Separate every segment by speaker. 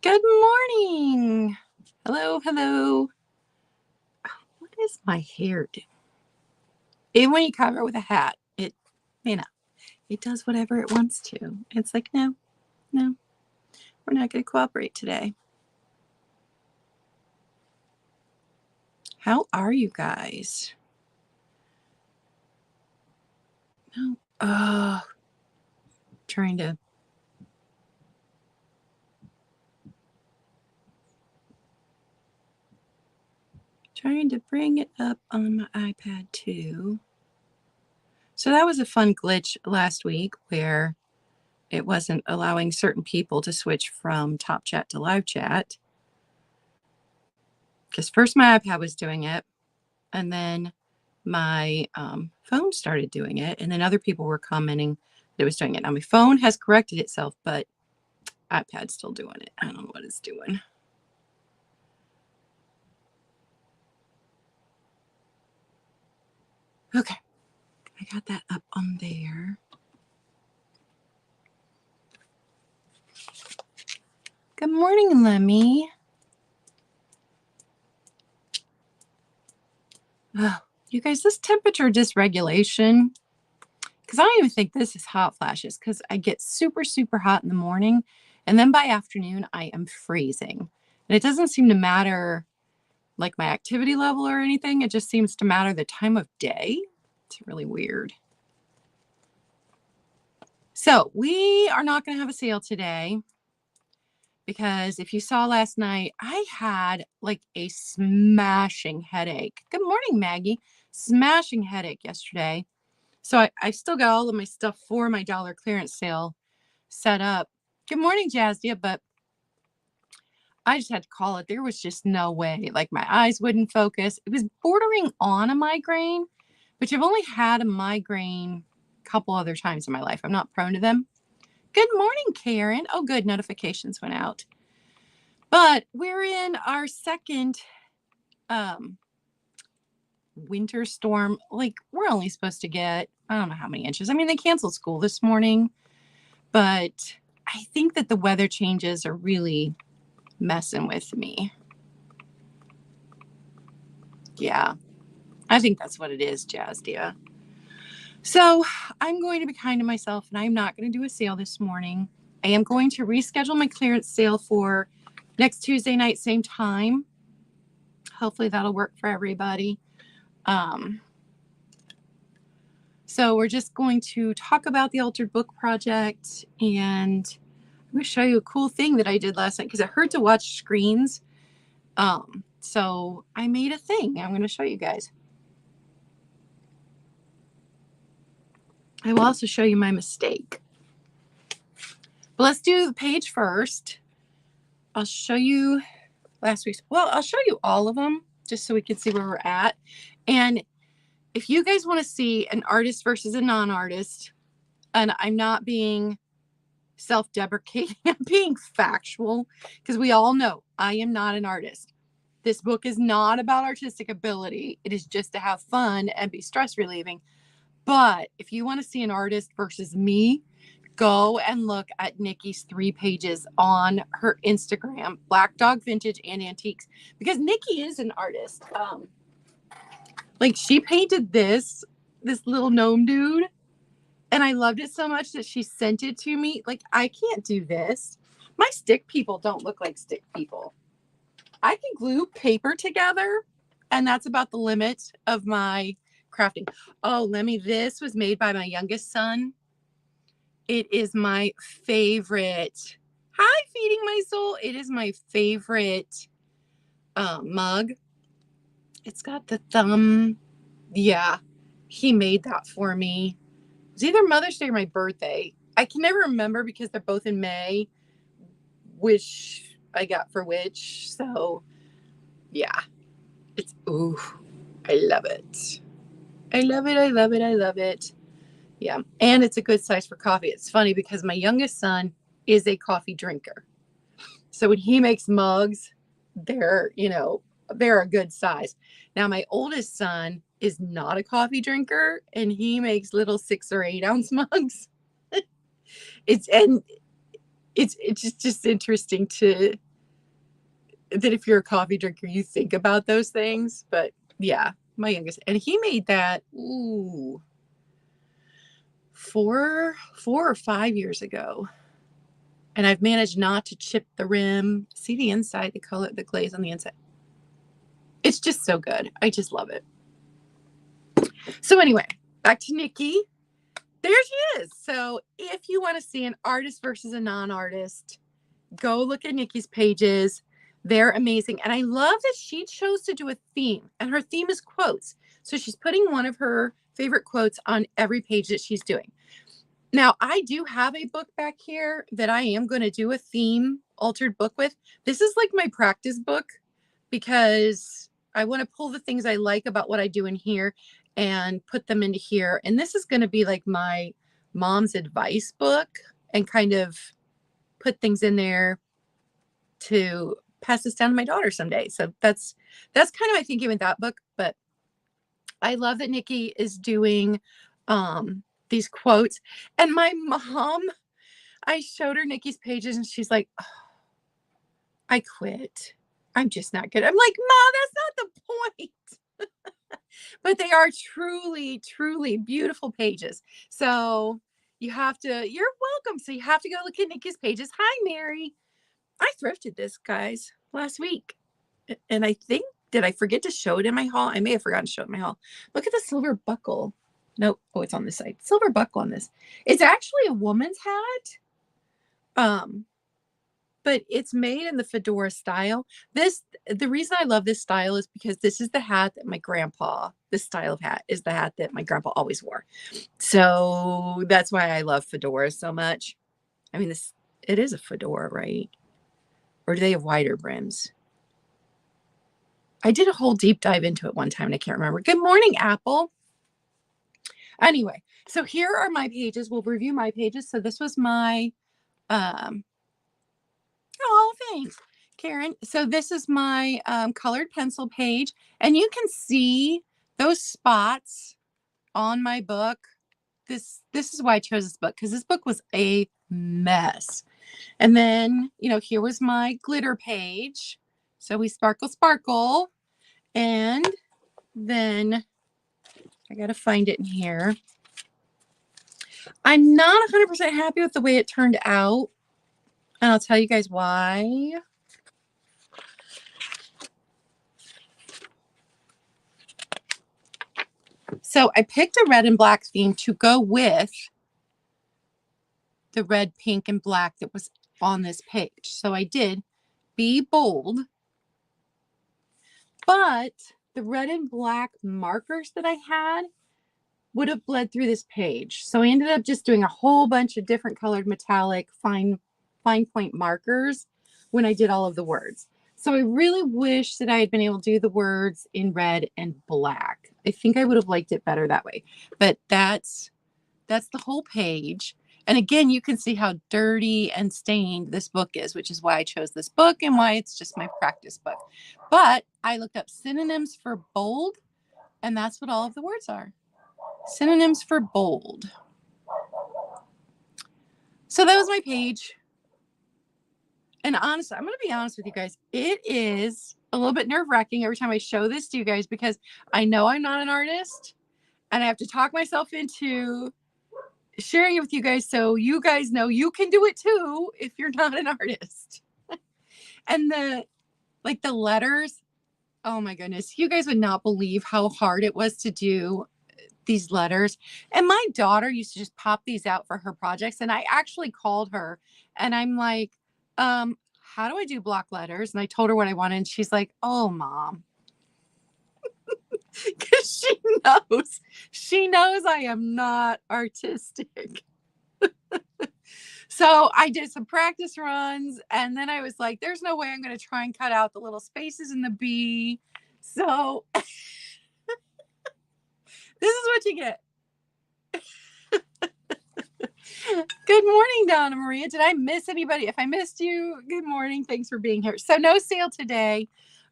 Speaker 1: Good morning. Hello, hello. What is my hair doing? Even when you cover it with a hat, it does whatever it wants to. It's like, no, we're not going to cooperate today. How are you guys? No. Trying to bring it up on my iPad too. So that was a fun glitch last week where it wasn't allowing certain people to switch from top chat to live chat. Because first my iPad was doing it, and then my phone started doing it, and then other people were commenting that it was doing it. Now my phone has corrected itself, but iPad's still doing it. I don't know what it's doing. Okay, I got that up on there. Good morning, Lemmy. Oh, you guys, this temperature dysregulation, because I don't even think this is hot flashes, because I get super, super hot in the morning, and then by afternoon, I am freezing. And it doesn't seem to matter like my activity level or anything. It just seems to matter the time of day. It's really weird. So we are not going to have a sale today because if you saw last night, I had like a smashing headache. Good morning, Maggie. Smashing headache yesterday. So I still got all of my stuff for my dollar clearance sale set up. Good morning, Jazdia. But I just had to call it. There was just no way. Like my eyes wouldn't focus. It was bordering on a migraine, but you've only had a migraine a couple other times in my life. I'm not prone to them. Good morning, Karen. Oh, good. Notifications went out. But we're in our second winter storm. Like we're only supposed to get, I don't know how many inches. I mean, they canceled school this morning, but I think that the weather changes are really messing with me. Yeah, I think that's what it is, Jazdia. So I'm going to be kind to myself, and I'm not going to do a sale this morning. I am going to reschedule my clearance sale for next Tuesday night, same time. Hopefully that'll work for everybody. So we're just going to talk about the Altered Book Project, and I'm going to show you a cool thing that I did last night because it hurt to watch screens. So I made a thing. I'm going to show you guys. I will also show you my mistake. But let's do the page first. I'll show you last week's. Well, I'll show you all of them just so we can see where we're at. And if you guys want to see an artist versus a non-artist, and I'm not being self-deprecating, I'm being factual, because we all know I am not an artist. This book is not about artistic ability. It is just to have fun and be stress relieving. But if you want to see an artist versus me, go and look at Nikki's 3 pages on her Instagram, Black Dog Vintage and Antiques, because Nikki is an artist. Like she painted this little gnome dude, and I loved it so much that she sent it to me. Like I can't do this. My stick people don't look like stick people. I can glue paper together, and that's about the limit of my crafting. Oh, Lemmy, this was made by my youngest son. It is my favorite. Hi, Feeding My Soul. It is my favorite mug. It's got the thumb. Yeah, he made that for me. It was either Mother's Day or my birthday. I can never remember because they're both in May, which I got for which. So, yeah. It's, ooh, I love it. I love it. I love it. I love it. Yeah. And it's a good size for coffee. It's funny because my youngest son is a coffee drinker. So when he makes mugs, they're a good size. Now, my oldest son is not a coffee drinker, and he makes little 6 or 8 ounce mugs. It's just interesting to that if you're a coffee drinker, you think about those things. But yeah, my youngest, and he made that, 4 or 5 years ago. And I've managed not to chip the rim. See the inside, the color, the glaze on the inside. It's just so good. I just love it. So anyway, back to Nikki. There she is. So if you want to see an artist versus a non-artist, go look at Nikki's pages. They're amazing. And I love that she chose to do a theme. And her theme is quotes. So she's putting one of her favorite quotes on every page that she's doing. Now, I do have a book back here that I am going to do a theme altered book with. This is like my practice book because I want to pull the things I like about what I do in here and put them into here. And this is going to be like my mom's advice book and kind of put things in there to pass this down to my daughter someday. So that's kind of my thinking with that book. But I love that Nikki is doing these quotes. And my mom, I showed her Nikki's pages and she's like, oh, I quit. I'm just not good. I'm like, Mom, that's not the point. But they are truly, truly beautiful pages. So you're welcome. So you have to go look at Nikki's pages. Hi, Mary. I thrifted this, guys, last week. And I think, did I forget to show it in my haul? I may have forgotten to show it in my haul. Look at the silver buckle. Nope. Oh, it's on this side. Silver buckle on this. It's actually a woman's hat. But it's made in the fedora style. The reason I love this style is because this is the hat that this style of hat is the hat that my grandpa always wore. So that's why I love fedoras so much. I mean, it is a fedora, right? Or do they have wider brims? I did a whole deep dive into it one time and I can't remember. Good morning, Apple. Anyway, so here are my pages. We'll review my pages. So this was my, oh, thanks, Karen. So this is my colored pencil page. And you can see those spots on my book. This is why I chose this book, because this book was a mess. And then, here was my glitter page. So we sparkle. And then I got to find it in here. I'm not 100% happy with the way it turned out. And I'll tell you guys why. So I picked a red and black theme to go with the red, pink, and black that was on this page. So I did Be Bold. But the red and black markers that I had would have bled through this page. So I ended up just doing a whole bunch of different colored metallic fine point markers when I did all of the words. So I really wish that I had been able to do the words in red and black. I think I would have liked it better that way. But that's the whole page. And again, you can see how dirty and stained this book is, which is why I chose this book and why it's just my practice book. But I looked up synonyms for bold, and that's what all of the words are. Synonyms for bold. So that was my page. And honestly, I'm going to be honest with you guys. It is a little bit nerve-wracking every time I show this to you guys because I know I'm not an artist and I have to talk myself into sharing it with you guys so you guys know you can do it too if you're not an artist. And the letters, oh my goodness, you guys would not believe how hard it was to do these letters. And my daughter used to just pop these out for her projects. And I actually called her and I'm like, how do I do block letters? And I told her what I wanted. And she's like, oh, Mom. Because she knows I am not artistic. So I did some practice runs. And then I was like, there's no way I'm going to try and cut out the little spaces in the B. So this is what you get. Good morning, Donna Maria. Did I miss anybody? If I missed you, good morning. Thanks for being here. So no sale today.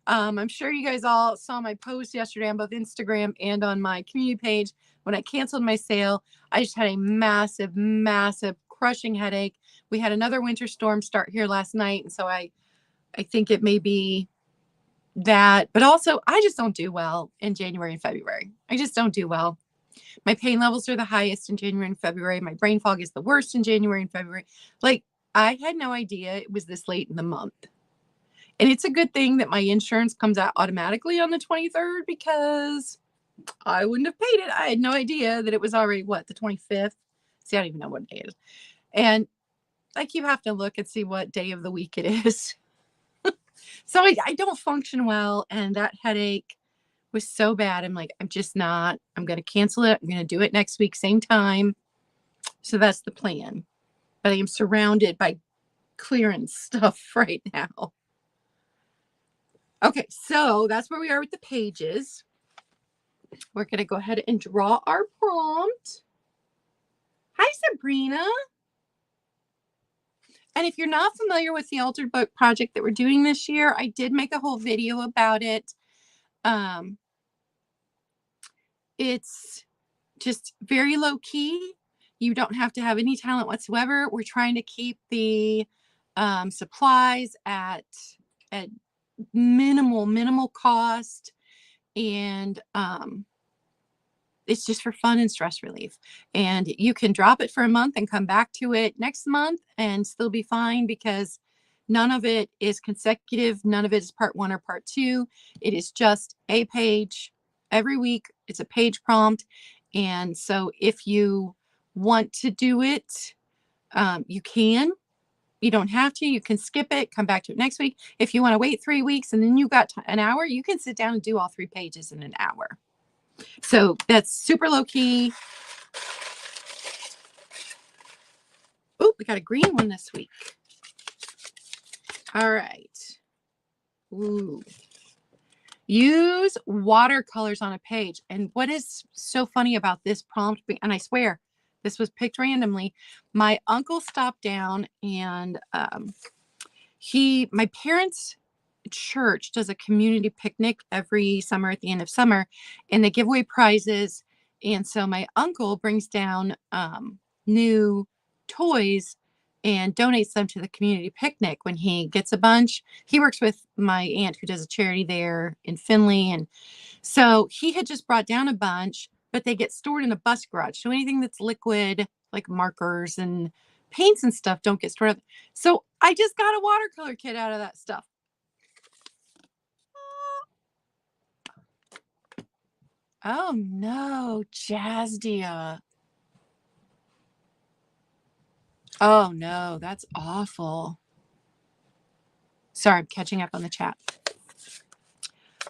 Speaker 1: I'm sure you guys all saw my post yesterday on both Instagram and on my community page. When I canceled my sale, I just had a massive, massive crushing headache. We had another winter storm start here last night. And so I I think it may be that, but also I just don't do well in January and February. I just don't do well. My pain levels are the highest in January and February. My brain fog is the worst in January and February. Like, I had no idea it was this late in the month. And it's a good thing that my insurance comes out automatically on the 23rd, because I wouldn't have paid it. I had no idea that it was already, what, the 25th? See, I don't even know what day it is. And I keep having to look and see what day of the week it is. So I don't function well. And that headache was so bad. I'm like, I'm going to cancel it. I'm going to do it next week, same time. So that's the plan. But I am surrounded by clearance stuff right now. Okay, so that's where we are with the pages. We're going to go ahead and draw our prompt. Hi, Sabrina. And if you're not familiar with the Altered Book project that we're doing this year, I did make a whole video about it. It's just very low key. You don't have to have any talent whatsoever. We're trying to keep the supplies at minimal cost, and it's just for fun and stress relief. And you can drop it for a month and come back to it next month and still be fine, because none of it is consecutive. None of it is part 1 or part 2. It is just a page every week. It's a page prompt. And so if you want to do it, you can. You don't have to. You can skip it, come back to it next week. If you want to wait 3 weeks and then you got an hour, you can sit down and do all 3 pages in an hour. So that's super low key. Oh, we got a green one this week. All right. Ooh. Use watercolors on a page. And what is so funny about this prompt, and I swear this was picked randomly, my uncle stopped down, and my parents' church does a community picnic every summer at the end of summer, and they give away prizes. And so my uncle brings down new toys and donates them to the community picnic when he gets a bunch. He works with my aunt who does a charity there in Findlay. And so he had just brought down a bunch, but they get stored in a bus garage. So anything that's liquid, like markers and paints and stuff, don't get stored. So I just got a watercolor kit out of that stuff. Oh no, Jazdia. Oh no, that's awful. Sorry, I'm catching up on the chat.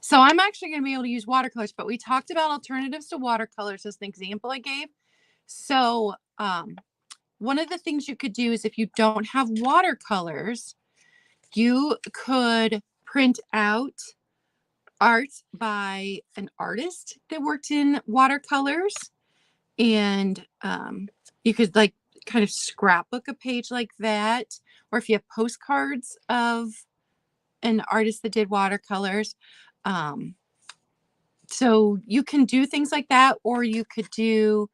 Speaker 1: So I'm actually going to be able to use watercolors, but we talked about alternatives to watercolors as an example I gave. So one of the things you could do is, if you don't have watercolors, you could print out art by an artist that worked in watercolors, and you could like kind of scrapbook a page like that, or if you have postcards of an artist that did watercolors. So you can do things like that, or you could do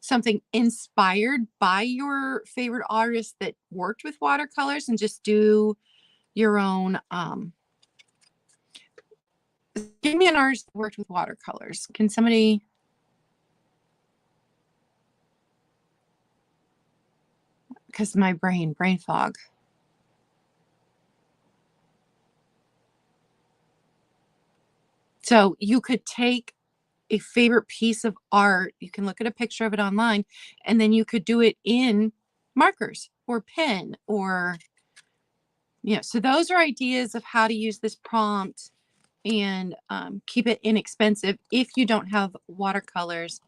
Speaker 1: something inspired by your favorite artist that worked with watercolors and just do your own. Give me an artist that worked with watercolors. Can somebody? Because my brain fog. So you could take a favorite piece of art, you can look at a picture of it online, and then you could do it in markers or pen, or, so those are ideas of how to use this prompt and keep it inexpensive if you don't have watercolors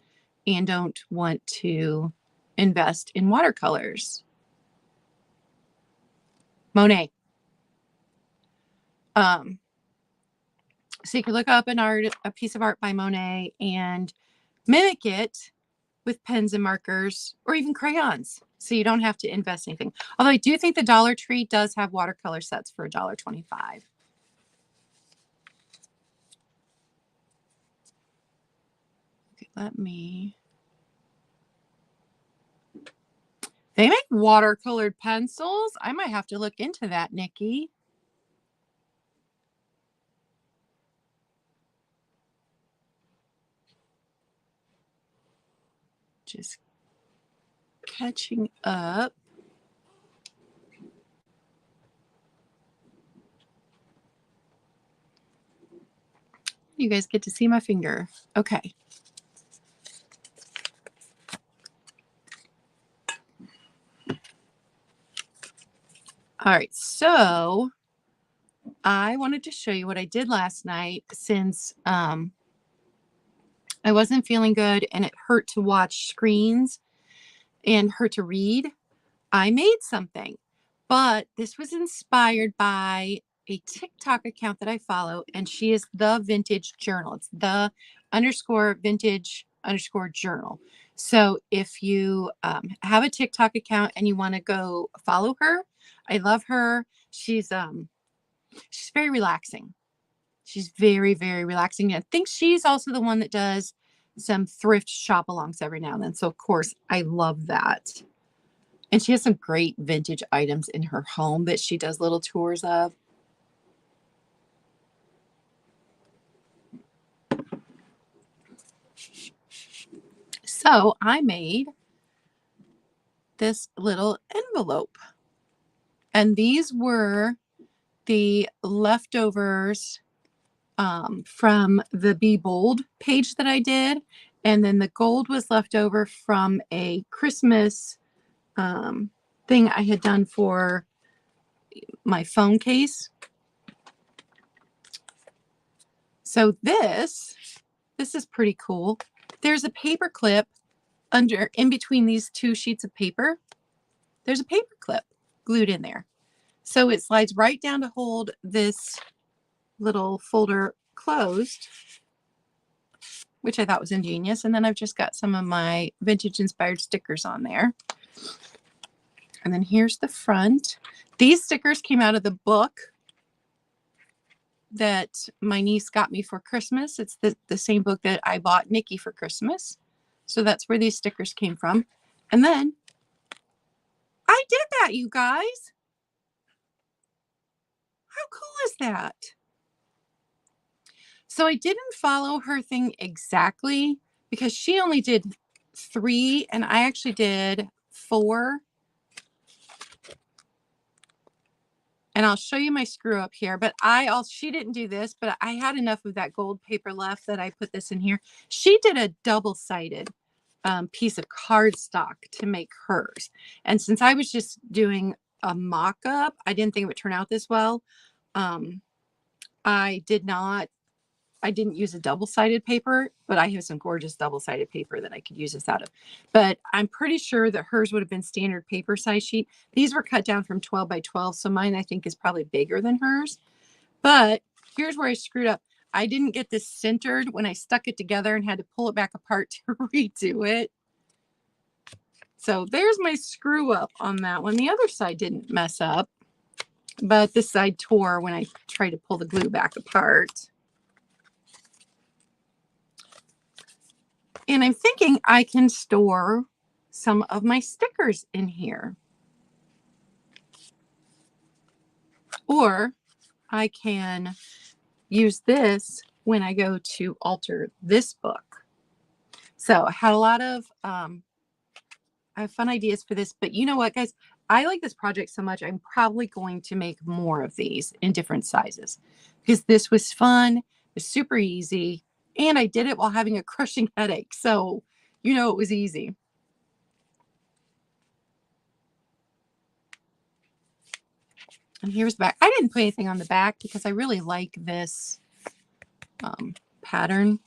Speaker 1: and don't want to invest in watercolors. Monet. So you could look up a piece of art by Monet and mimic it with pens and markers, or even crayons, so you don't have to invest anything. Although I do think the Dollar Tree does have watercolor sets for $1.25. Okay, they make watercolored pencils. I might have to look into that, Nikki. Just catching up. You guys get to see my finger. Okay. All right, so I wanted to show you what I did last night since I wasn't feeling good and it hurt to watch screens and hurt to read. I made something, but this was inspired by a TikTok account that I follow, and she is the Vintage Journal. It's the _vintage_journal. So if you have a TikTok account and you want to go follow her, I love her. She's very relaxing. She's very, very relaxing. I think she's also the one that does some thrift shop alongs every now and then. So of course I love that. And she has some great vintage items in her home that she does little tours of. So I made this little envelope. And these were the leftovers from the Be Bold page that I did. And then the gold was left over from a Christmas thing I had done for my phone case. So this is pretty cool. There's a paper clip in between these two sheets of paper. There's a paper clip glued in there. So it slides right down to hold this little folder closed, which I thought was ingenious. And then I've just got some of my vintage inspired stickers on there. And then here's the front. These stickers came out of the book that my niece got me for Christmas. It's the same book that I bought Nikki for Christmas. So that's where these stickers came from. And then I did that, you guys. How cool is that? So I didn't follow her thing exactly because she only did 3 and I actually did 4. And I'll show you my screw up here, but she didn't do this, but I had enough of that gold paper left that I put this in here. She did a double-sided piece of cardstock to make hers. And since I was just doing a mock-up, I didn't think it would turn out this well. I didn't use a double-sided paper, but I have some gorgeous double-sided paper that I could use this out of. But I'm pretty sure that hers would have been standard paper size sheet. These were cut down from 12 by 12, so mine I think is probably bigger than hers. But here's where I screwed up. I didn't get this centered when I stuck it together and had to pull it back apart to redo it. So there's my screw up on that one. The other side didn't mess up, but this side tore when I tried to pull the glue back apart. And I'm thinking I can store some of my stickers in here. Or I can use this when I go to alter this book. So I had a lot of I have fun ideas for this, but you know what, guys? I like this project so much, I'm probably going to make more of these in different sizes because this was fun, it was super easy, and I did it while having a crushing headache. So, you know, it was easy. And here's the back. I didn't put anything on the back because I really like this pattern.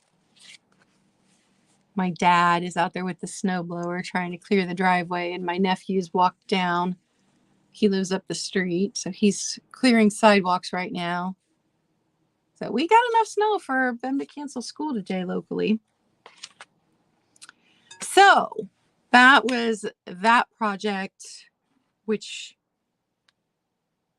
Speaker 1: My dad is out there with the snowblower trying to clear the driveway, and my nephew's walked down. He lives up the street, so he's clearing sidewalks right now. So we got enough snow for them to cancel school today locally. So that was that project, which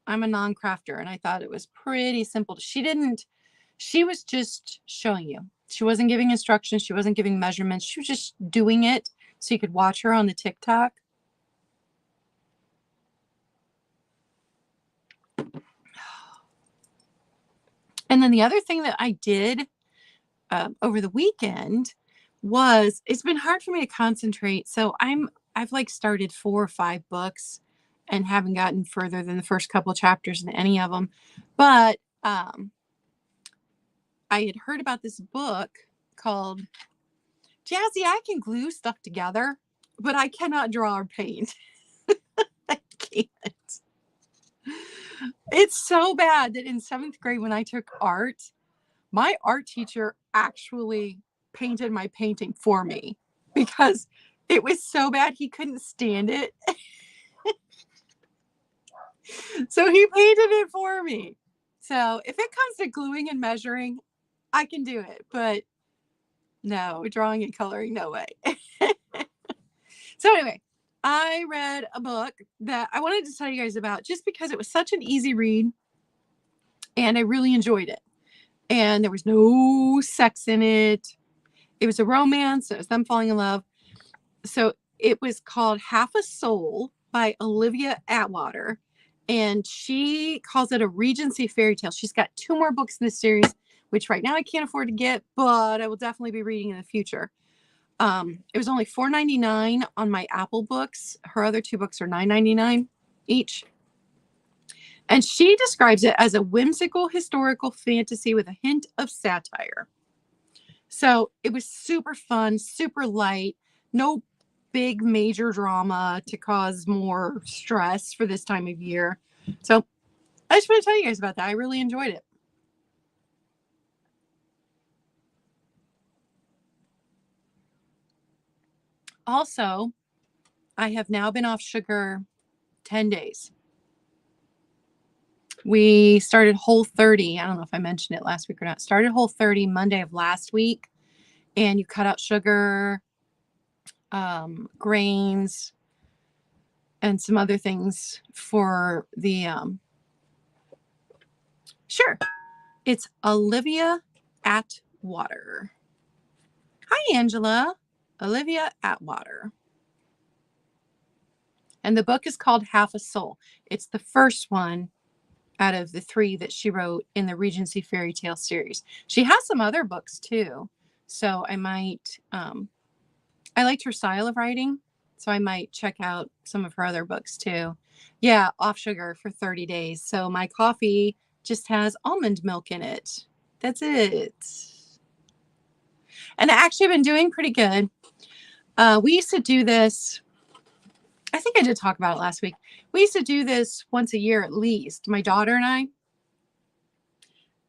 Speaker 1: I'm a non-crafter, and I thought it was pretty simple. She was just showing you. She wasn't giving instructions. She wasn't giving measurements. She was just doing it so you could watch her on the TikTok. And then the other thing that I did over the weekend it's been hard for me to concentrate. So I've like started 4 or 5 books and haven't gotten further than the first couple of chapters in any of them. But I had heard about this book called Jazzy, I can glue stuff together, but I cannot draw or paint. I can't. It's so bad that in 7th grade when I took art, my art teacher actually painted my painting for me because it was so bad he couldn't stand it. So he painted it for me. So if it comes to gluing and measuring, I can do it, but no, drawing and coloring, no way. So anyway, I read a book that I wanted to tell you guys about just because it was such an easy read and I really enjoyed it. And there was no sex in it. It was a romance. It was them falling in love. So it was called Half a Soul by Olivia Atwater. And she calls it a Regency fairy tale. She's got 2 more books in this series, which right now I can't afford to get, but I will definitely be reading in the future. It was only $4.99 on my Apple books. Her other 2 books are $9.99 each. And she describes it as a whimsical historical fantasy with a hint of satire. So it was super fun, super light, no big major drama to cause more stress for this time of year. So I just want to tell you guys about that. I really enjoyed it. Also, I have now been off sugar 10 days. We started Whole30. I don't know if I mentioned it last week or not. Started Whole30 Monday of last week. And you cut out sugar, grains, and some other things for the, sure. It's Olivia Atwater. Hi, Angela. Olivia Atwater. And the book is called Half a Soul. It's the first one out of the 3 that she wrote in the Regency fairy tale series. She has some other books too. So I might, I liked her style of writing. So I might check out some of her other books too. Yeah, off sugar for 30 days. So my coffee just has almond milk in it. That's it. And I actually been doing pretty good. We used to do this. I think I did talk about it last week. We used to do this once a year at least, my daughter and I,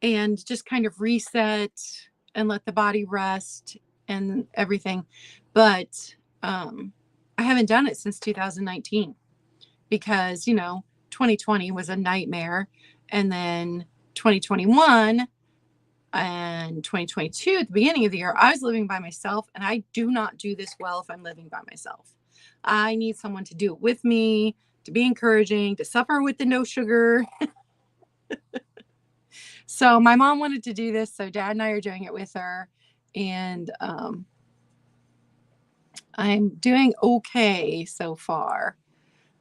Speaker 1: and just kind of reset and let the body rest and everything. But I haven't done it since 2019 because, 2020 was a nightmare. And then 2021 and 2022, at the beginning of the year, I was living by myself, and I do not do this well if I'm living by myself. I need someone to do it with me, to be encouraging, to suffer with the no sugar. So my mom wanted to do this, so Dad and I are doing it with her, and I'm doing okay so far.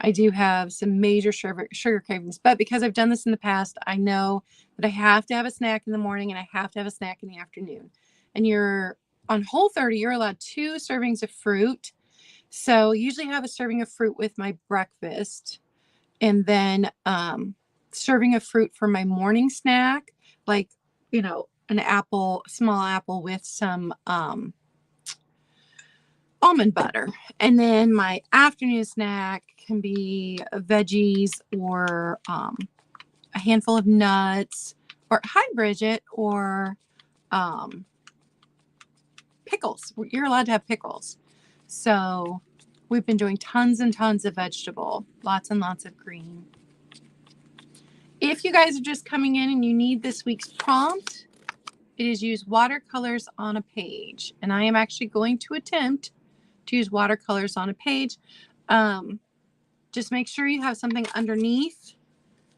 Speaker 1: I do have some major sugar cravings, but because I've done this in the past, I know that I have to have a snack in the morning and I have to have a snack in the afternoon. And you're on Whole30, you're allowed 2 servings of fruit. So usually I have a serving of fruit with my breakfast, and then serving of fruit for my morning snack, like, an apple, small apple with some almond butter. And then my afternoon snack can be veggies or a handful of nuts, or hi Bridget, or pickles. You're allowed to have pickles. So we've been doing tons and tons of vegetable, lots and lots of green. If you guys are just coming in and you need this week's prompt, it is use watercolors on a page. And I am actually going to attempt to use watercolors on a page. Just make sure you have something underneath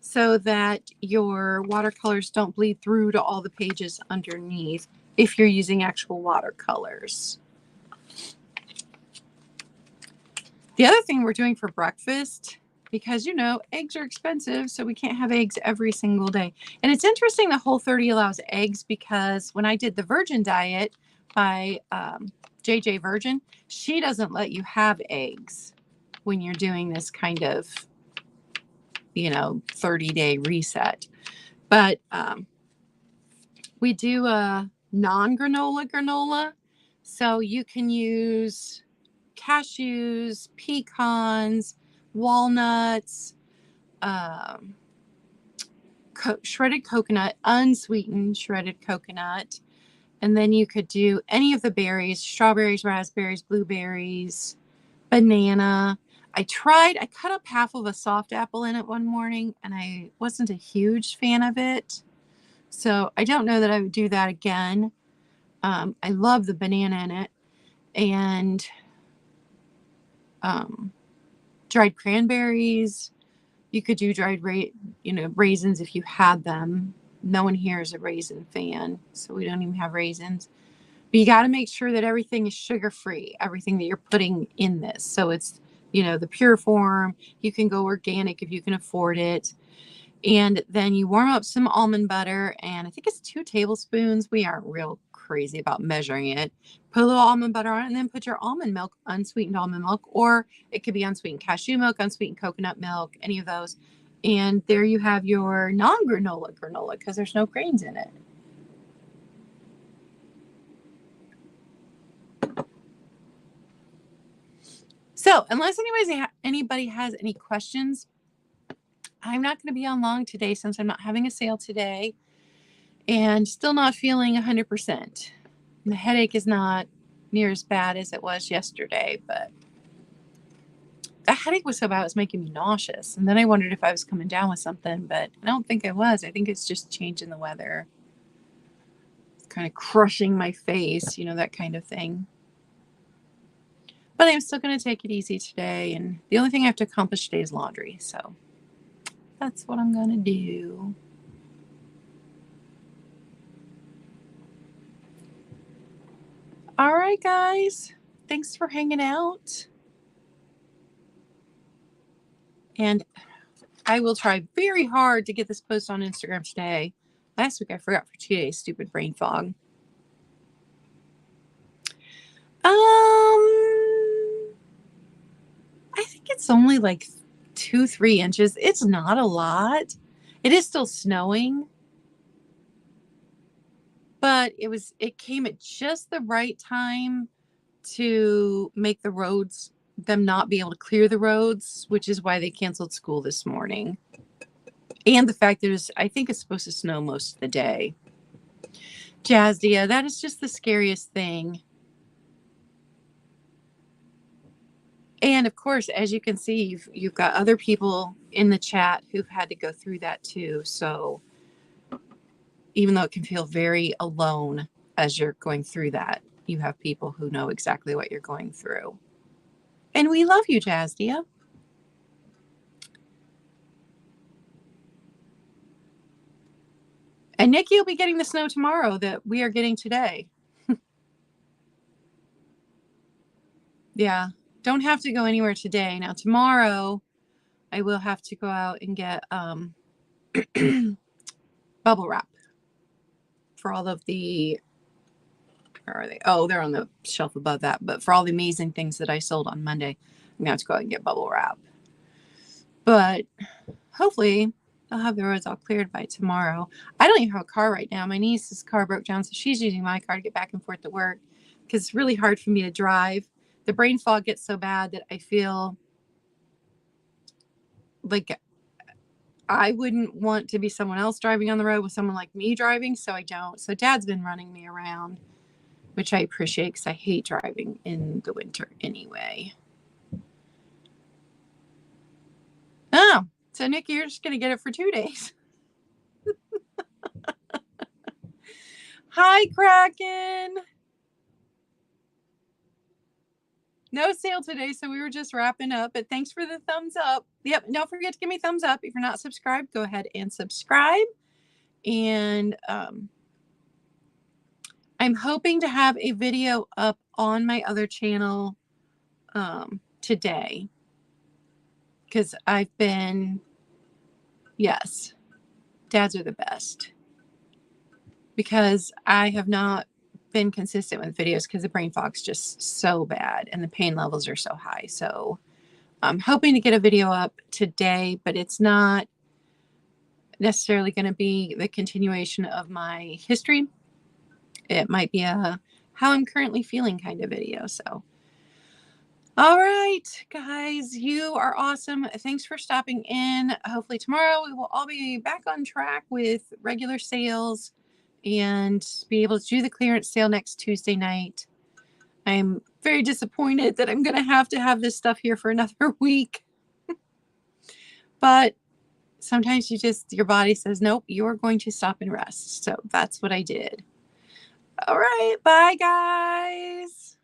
Speaker 1: so that your watercolors don't bleed through to all the pages underneath if you're using actual watercolors. The other thing we're doing for breakfast, because eggs are expensive, so we can't have eggs every single day. And it's interesting that Whole30 allows eggs, because when I did the virgin diet by JJ Virgin, she doesn't let you have eggs when you're doing this kind of, 30-day reset. But we do a non-granola granola. So you can use cashews, pecans, walnuts, shredded coconut, unsweetened shredded coconut. And then you could do any of the berries, strawberries, raspberries, blueberries, banana. I cut up half of a soft apple in it one morning, and I wasn't a huge fan of it. So I don't know that I would do that again. I love the banana in it. And dried cranberries. You could do dried raisins if you had them. No one here is a raisin fan, so we don't even have raisins. But you got to make sure that everything is sugar-free, everything that you're putting in this. So it's, the pure form. You can go organic if you can afford it. And then you warm up some almond butter, and I think it's 2 tablespoons. We aren't real crazy about measuring it. Put a little almond butter on it, and then put your almond milk, unsweetened almond milk, or it could be unsweetened cashew milk, unsweetened coconut milk, any of those. And there you have your non-granola granola, because there's no grains in it. So unless anybody has any questions, I'm not going to be on long today since I'm not having a sale today and still not feeling 100%. The headache is not near as bad as it was yesterday, but that headache was so bad it was making me nauseous. And then I wondered if I was coming down with something, but I don't think I was. I think it's just changing the weather. It's kind of crushing my face, that kind of thing. But I'm still going to take it easy today. And the only thing I have to accomplish today is laundry. So that's what I'm going to do. All right, guys. Thanks for hanging out. And I will try very hard to get this post on Instagram today. Last week I forgot for 2 days. Stupid brain fog. I think it's only like 2-3 inches. It's not a lot. It is still snowing. But it came at just the right time to make the roads, them not be able to clear the roads, which is why they canceled school this morning. And the fact that I think it's supposed to snow most of the day. Jazdia, that is just the scariest thing. And of course, as you can see, you've got other people in the chat who've had to go through that too. So even though it can feel very alone as you're going through that, you have people who know exactly what you're going through. And we love you, Jazdia. And Nikki will be getting the snow tomorrow that we are getting today. Yeah, don't have to go anywhere today. Now, tomorrow, I will have to go out and get bubble wrap for all of the, where are they? Oh, they're on the shelf above that. But for all the amazing things that I sold on Monday, I'm going to have to go out and get bubble wrap. But hopefully, I'll have the roads all cleared by tomorrow. I don't even have a car right now. My niece's car broke down, so she's using my car to get back and forth to work because it's really hard for me to drive. The brain fog gets so bad that I feel like I wouldn't want to be someone else driving on the road with someone like me driving, so I don't. So Dad's been running me around, which I appreciate because I hate driving in the winter anyway. Oh, so Nikki, you're just going to get it for 2 days. Hi, Kraken. No sale today, so we were just wrapping up. But thanks for the thumbs up. Yep, don't forget to give me a thumbs up. If you're not subscribed, go ahead and subscribe. And I'm hoping to have a video up on my other channel today. Because I've been, dads are the best. Because I have not been consistent with videos because the brain fog's just so bad and the pain levels are so high. So I'm hoping to get a video up today, but it's not necessarily going to be the continuation of my history. It might be a how I'm currently feeling kind of video. So, all right, guys, you are awesome. Thanks for stopping in. Hopefully tomorrow we will all be back on track with regular sales and be able to do the clearance sale next Tuesday night. I'm very disappointed that I'm going to have this stuff here for another week. But sometimes your body says, nope, you're going to stop and rest. So that's what I did. All right. Bye, guys.